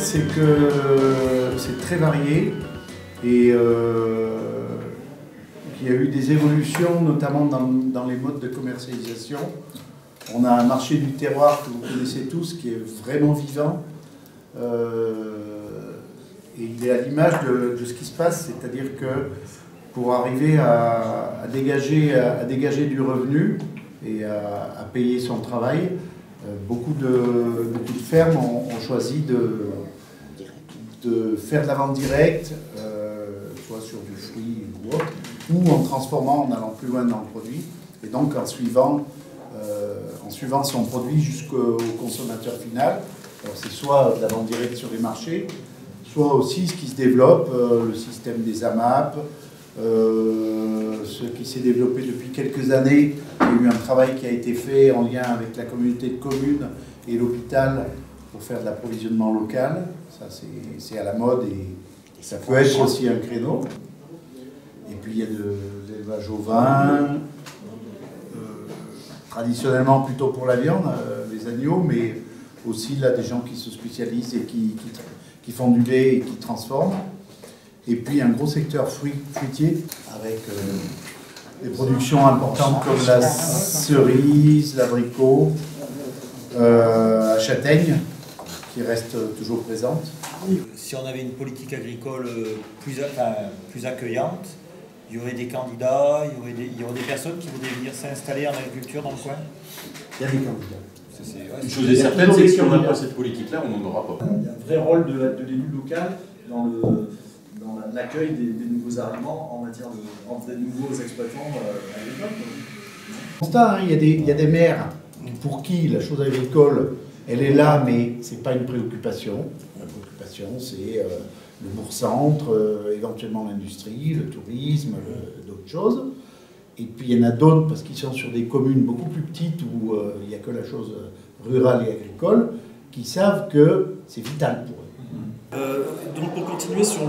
c'est que c'est très varié et il y a eu des évolutions, notamment dans les modes de commercialisation. On a un marché du terroir que vous connaissez tous, qui est vraiment vivant. Et il est à l'image de ce qui se passe, c'est-à-dire que pour arriver à dégager du revenu et à payer son travail, beaucoup de fermes ont choisi de faire de la vente directe, soit sur du fruit ou autre, ou en transformant, en allant plus loin dans le produit, et donc en suivant son produit jusqu'au consommateur final. Alors c'est soit de la vente directe sur les marchés, soit aussi ce qui se développe, le système des AMAP, ce qui s'est développé depuis quelques années. Il y a eu un travail qui a été fait en lien avec la communauté de communes et l'hôpital pour faire de l'approvisionnement local. Ça, c'est à la mode et ça peut être aussi un créneau. Et puis il y a de l'élevage au vin, traditionnellement plutôt pour la viande, les agneaux, mais aussi là des gens qui se spécialisent et qui font du lait et qui transforment. Et puis un gros secteur fruitier avec des productions importantes comme la cerise, l'abricot, la châtaigne qui reste toujours présente. Si on avait une politique agricole plus accueillante, il y aurait des candidats, il y aurait des personnes qui voudraient venir s'installer en agriculture dans le coin. Il y a des candidats. Une chose est certaine, c'est que si on n'a pas cette politique-là, on n'en aura pas. Il y a un vrai rôle de l'élu local dans l'accueil des nouveaux arrivants en matière des nouveaux exploitants agricoles. Constat, hein, il y a des maires pour qui la chose agricole, elle est là, mais ce n'est pas une préoccupation. La préoccupation, c'est le bourg-centre, éventuellement l'industrie, le tourisme, d'autres choses. Et puis il y en a d'autres, parce qu'ils sont sur des communes beaucoup plus petites où il n'y a que la chose rurale et agricole, qui savent que c'est vital pour eux. Donc pour continuer sur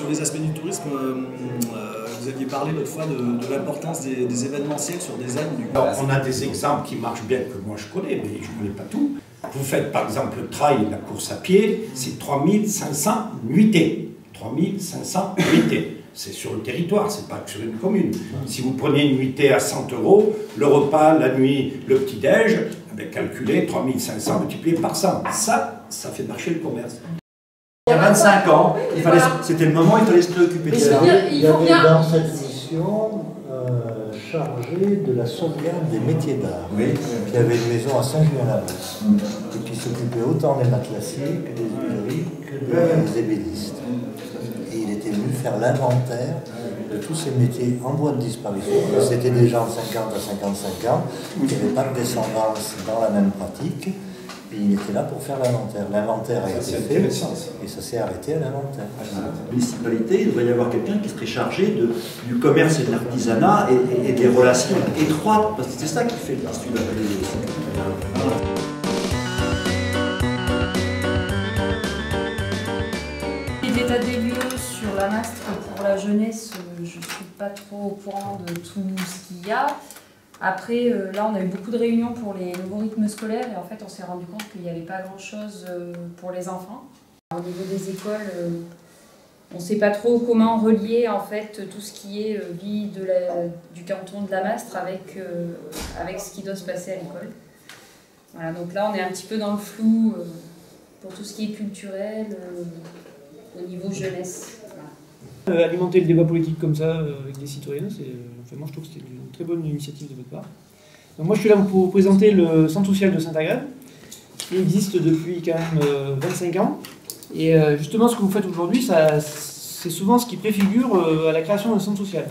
les aspects du tourisme, vous aviez parlé l'autre fois de l'importance des événementiels sur des zones. On a des exemples qui marchent bien, que moi je connais, mais je ne connais pas tout. Vous faites par exemple le trail, la course à pied, c'est 3500 nuitées. 3500 nuitées. C'est sur le territoire, c'est pas que sur une commune. Si vous prenez une nuitée à 100 €, le repas, la nuit, le petit-déj, calculez 3500 multiplié par 100. Ça fait marcher le commerce. Il y a 25 ans, c'était le moment où il fallait se préoccuper de ça. Il y avait dans cette mission chargé de la sauvegarde des métiers d'art. Oui. Il y avait une maison à Saint-Julien-la-Bosse qui s'occupait autant des matelassiers que des huileries que des ébénistes. Et il était venu faire l'inventaire de tous ces métiers en voie de disparition. C'était des gens de 50 à 55 ans qui n'avaient pas de descendance dans la même pratique. Et il était là pour faire l'inventaire. L'inventaire a été fait et ça s'est arrêté à l'inventaire. Dans la municipalité, il devrait y avoir quelqu'un qui serait chargé du commerce et de l'artisanat et des relations étroites, parce que c'est ça qui fait le tissu de la politique. L'état des lieux sur la Mastre pour la jeunesse, je ne suis pas trop au courant de tout ce qu'il y a. Après, là, on a eu beaucoup de réunions pour les nouveaux rythmes scolaires et en fait, on s'est rendu compte qu'il n'y avait pas grand-chose pour les enfants. Au niveau des écoles, on ne sait pas trop comment relier en fait tout ce qui est vie du canton de la Mastre avec ce qui doit se passer à l'école. Voilà, donc là, on est un petit peu dans le flou pour tout ce qui est culturel au niveau jeunesse. Voilà. Alimenter le débat politique comme ça avec des citoyens, moi je trouve que c'était une très bonne initiative de votre part. Donc moi je suis là pour vous présenter le centre social de Saint-Agrève, qui existe depuis quand même 25 ans. Et justement ce que vous faites aujourd'hui, c'est souvent ce qui préfigure à la création d'un centre social.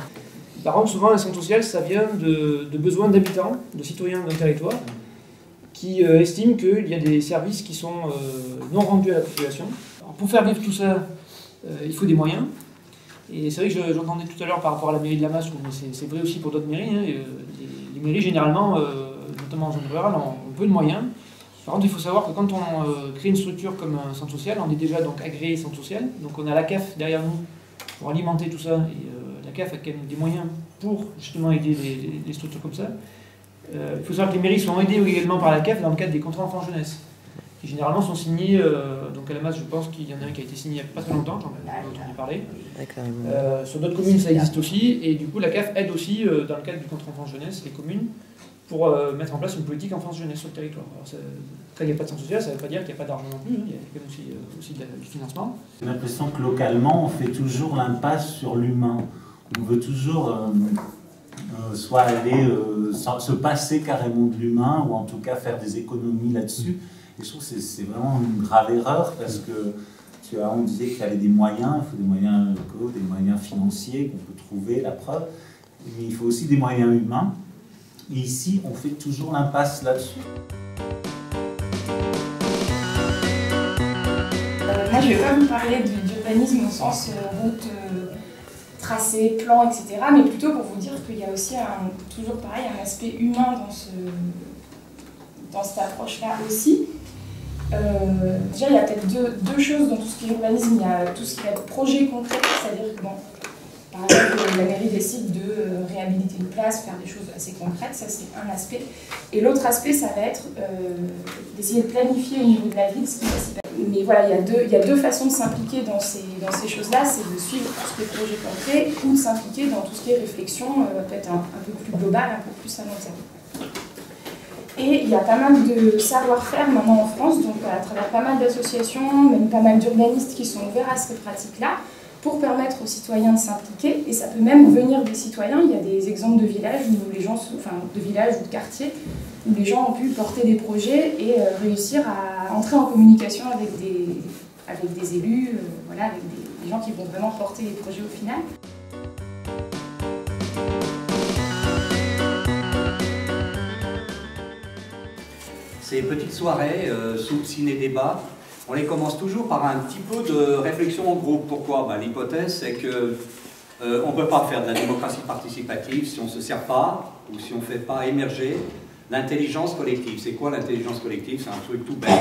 Par contre souvent un centre social ça vient de besoins d'habitants, de citoyens d'un territoire, qui estiment qu'il y a des services qui sont non rendus à la population. Alors, pour faire vivre tout ça, il faut des moyens. Et c'est vrai que j'entendais tout à l'heure par rapport à la mairie de la Mastre, mais c'est vrai aussi pour d'autres mairies. Hein, les mairies, généralement, notamment en zone rurale, ont peu de moyens. Par contre, il faut savoir que quand on crée une structure comme un centre social, on est déjà donc agréé centre social. Donc on a la CAF derrière nous pour alimenter tout ça. Et la CAF a quand même des moyens pour justement aider les structures comme ça. Il faut savoir que les mairies sont aidées également par la CAF dans le cadre des contrats enfants-jeunesse. qui généralement sont signés, donc à la masse je pense qu'il y en a un qui a été signé il n'y a pas très longtemps, j'en ai entendu parler. Sur d'autres communes ça existe aussi, et du coup la CAF aide aussi, dans le cadre du contrat enfance-jeunesse, les communes, pour mettre en place une politique enfance-jeunesse sur le territoire. Alors, quand il n'y a pas de centre social, ça ne veut pas dire qu'il n'y a pas d'argent non plus, il y a quand même aussi du financement. J'ai l'impression que localement, on fait toujours l'impasse sur l'humain. On veut toujours soit aller se passer carrément de l'humain, ou en tout cas faire des économies là-dessus. Et je trouve que c'est vraiment une grave erreur, parce que on disait qu'il fallait des moyens, il faut des moyens locaux, des moyens financiers qu'on peut trouver, la preuve, mais il faut aussi des moyens humains. Et ici, on fait toujours l'impasse là-dessus. Moi, je vais pas vous parler d'urbanisme au sens route, tracé, plan, etc. Mais plutôt pour vous dire qu'il y a aussi, toujours pareil, un aspect humain dans cette approche-là aussi. Déjà, il y a peut-être deux choses dans tout ce qui est urbanisme. Il y a tout ce qui est projet concret, c'est-à-dire que, bon, par exemple, la mairie décide de réhabiliter une place, faire des choses assez concrètes, ça c'est un aspect. Et l'autre aspect, ça va être d'essayer de planifier au niveau de la ville ce qui va s'y passer. Mais voilà, il y a deux façons de s'impliquer dans ces choses-là, c'est de suivre tout ce qui est projet concret ou de s'impliquer dans tout ce qui est réflexion, peut-être un peu plus globale, un peu plus à long terme. Et il y a pas mal de savoir-faire maintenant en France, donc à travers pas mal d'associations, même pas mal d'urbanistes qui sont ouverts à ces pratiques-là, pour permettre aux citoyens de s'impliquer, et ça peut même venir des citoyens. Il y a des exemples de villages où les gens, de villages ou de quartiers, où les gens ont pu porter des projets et réussir à entrer en communication avec des élus, voilà, avec des gens qui vont vraiment porter les projets au final. Ces petites soirées, soupe, ciné, débat, on les commence toujours par un petit peu de réflexion en groupe. Pourquoi? L'hypothèse, c'est que on ne peut pas faire de la démocratie participative si on ne se sert pas ou si on ne fait pas émerger l'intelligence collective. C'est quoi l'intelligence collective? C'est un truc tout bête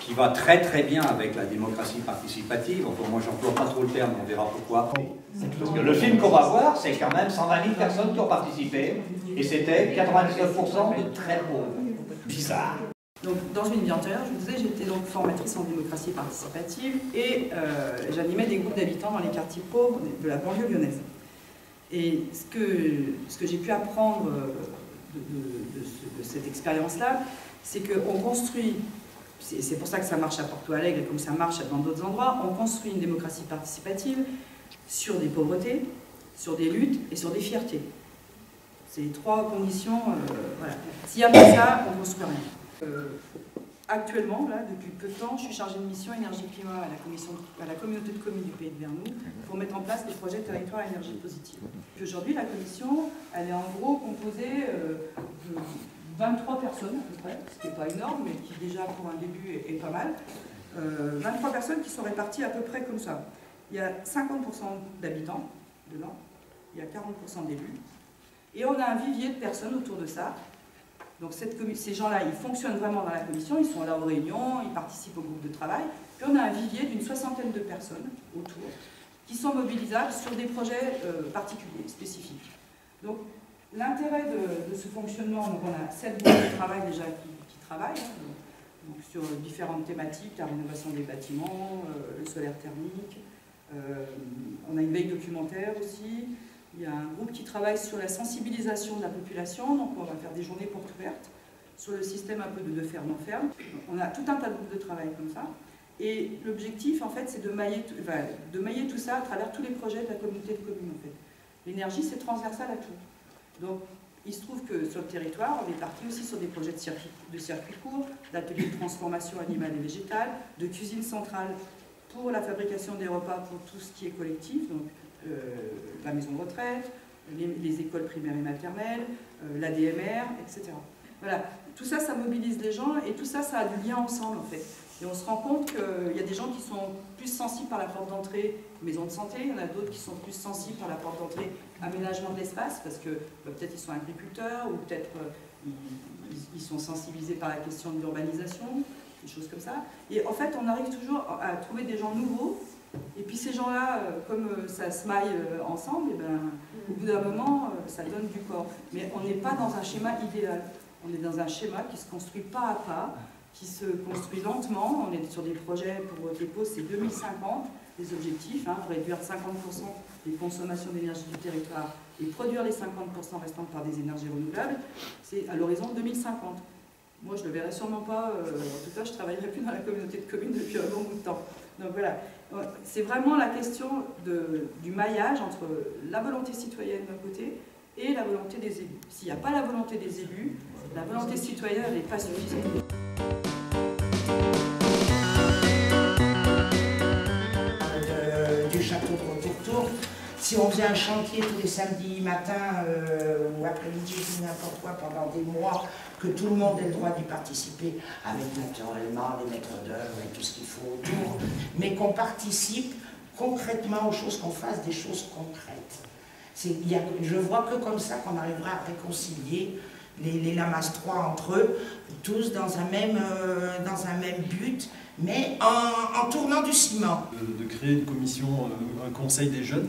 qui va très très bien avec la démocratie participative. Enfin, moi, j'emploie pas trop le terme, on verra pourquoi. Parce que le film qu'on va voir, c'est quand même 120 000 personnes qui ont participé, et c'était 99% de très pauvres. Bizarre. Donc, dans une vie antérieure, je vous disais, j'étais donc formatrice en démocratie participative et j'animais des groupes d'habitants dans les quartiers pauvres de la banlieue lyonnaise. Et ce que j'ai pu apprendre de cette expérience-là, c'est qu'on construit, c'est pour ça que ça marche à Porto Alegre et comme ça marche dans d'autres endroits, on construit une démocratie participative sur des pauvretés, sur des luttes et sur des fiertés. C'est les trois conditions, voilà. S'il n'y a pas ça, on ne construit rien. Actuellement, là, depuis peu de temps, je suis chargée de mission énergie-climat à la communauté de communes du Pays de Vernoux pour mettre en place des projets territoire à énergie positive. Aujourd'hui, la commission, elle est en gros composée de 23 personnes à peu près, ce qui n'est pas énorme, mais qui déjà pour un début est pas mal. 23 personnes qui sont réparties à peu près comme ça. Il y a 50% d'habitants dedans, il y a 40% d'élus, et on a un vivier de personnes autour de ça. Donc ces gens-là, ils fonctionnent vraiment dans la commission, ils sont là aux réunions, ils participent au groupe de travail. Puis on a un vivier d'une 60aine de personnes autour qui sont mobilisables sur des projets particuliers, spécifiques. Donc l'intérêt de ce fonctionnement, donc on a 7 groupes de travail déjà qui travaillent, donc sur différentes thématiques, la rénovation des bâtiments, le solaire thermique, on a une veille documentaire aussi. Il y a un groupe qui travaille sur la sensibilisation de la population, donc on va faire des journées portes ouvertes sur le système un peu de ferme en ferme. On a tout un tas de groupes de travail comme ça. Et l'objectif, en fait, c'est de mailler tout ça à travers tous les projets de la communauté de communes. En fait. L'énergie, c'est transversal à tout. Donc, il se trouve que sur le territoire, on est parti aussi sur des projets de circuits courts, d'ateliers de transformation animale et végétale, de cuisine centrale pour la fabrication des repas pour tout ce qui est collectif. Donc, la maison de retraite, les écoles primaires et maternelles, l'ADMR, etc. Voilà, tout ça, ça mobilise les gens et tout ça, ça a du lien ensemble en fait. Et on se rend compte qu'il y a des gens qui sont plus sensibles par la porte d'entrée maison de santé, il y en a d'autres qui sont plus sensibles par la porte d'entrée aménagement de l'espace, parce que peut-être ils sont agriculteurs ou peut-être ils sont sensibilisés par la question de l'urbanisation, des choses comme ça. Et en fait, on arrive toujours à trouver des gens nouveaux. Et puis ces gens-là, comme ça se maille ensemble, et ben, au bout d'un moment, ça donne du corps. Mais on n'est pas dans un schéma idéal. On est dans un schéma qui se construit pas à pas, qui se construit lentement. On est sur des projets pour dépôt, c'est 2050, les objectifs, réduire 50% des consommations d'énergie du territoire et produire les 50% restants par des énergies renouvelables, c'est à l'horizon 2050. Moi, je ne le verrai sûrement pas, en tout cas, je ne travaillerai plus dans la communauté de communes depuis un bon bout de temps. Donc voilà, c'est vraiment la question du maillage entre la volonté citoyenne d'un côté et la volonté des élus. S'il n'y a pas la volonté des élus, la volonté citoyenne n'est pas suffisante. Du château de Courtour, si on faisait un chantier tous les samedis matins ou après-midi ou n'importe quoi pendant des mois, que tout le monde ait le droit d'y participer, avec naturellement les maîtres d'œuvre et tout ce qu'il faut autour, mais qu'on participe concrètement aux choses, qu'on fasse des choses concrètes. Je vois que comme ça qu'on arrivera à réconcilier les Lamas 3 entre eux, tous dans un même but, mais en tournant du ciment. De créer une commission, un conseil des jeunes,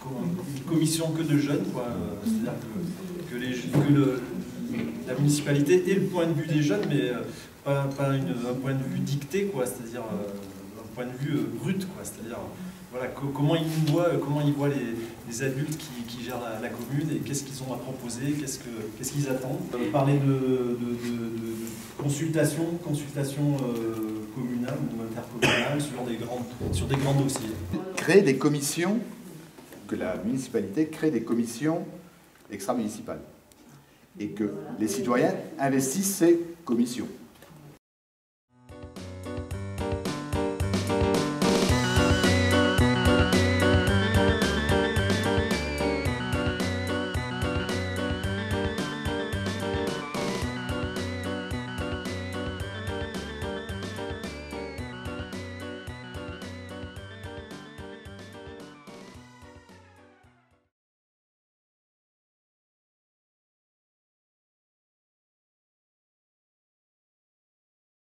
une commission que de jeunes, c'est-à-dire que la municipalité ait le point de vue des jeunes, mais pas un point de vue dicté, c'est-à-dire un point de vue brut, c'est-à-dire voilà, comment ils voient les adultes qui gèrent la commune et qu'est-ce qu'ils ont à proposer, qu'est-ce qu'ils attendent. Parler de consultation communale ou intercommunale sur des grands dossiers. Créer des commissions, que la municipalité crée des commissions extra-municipales et que les citoyens investissent ces commissions.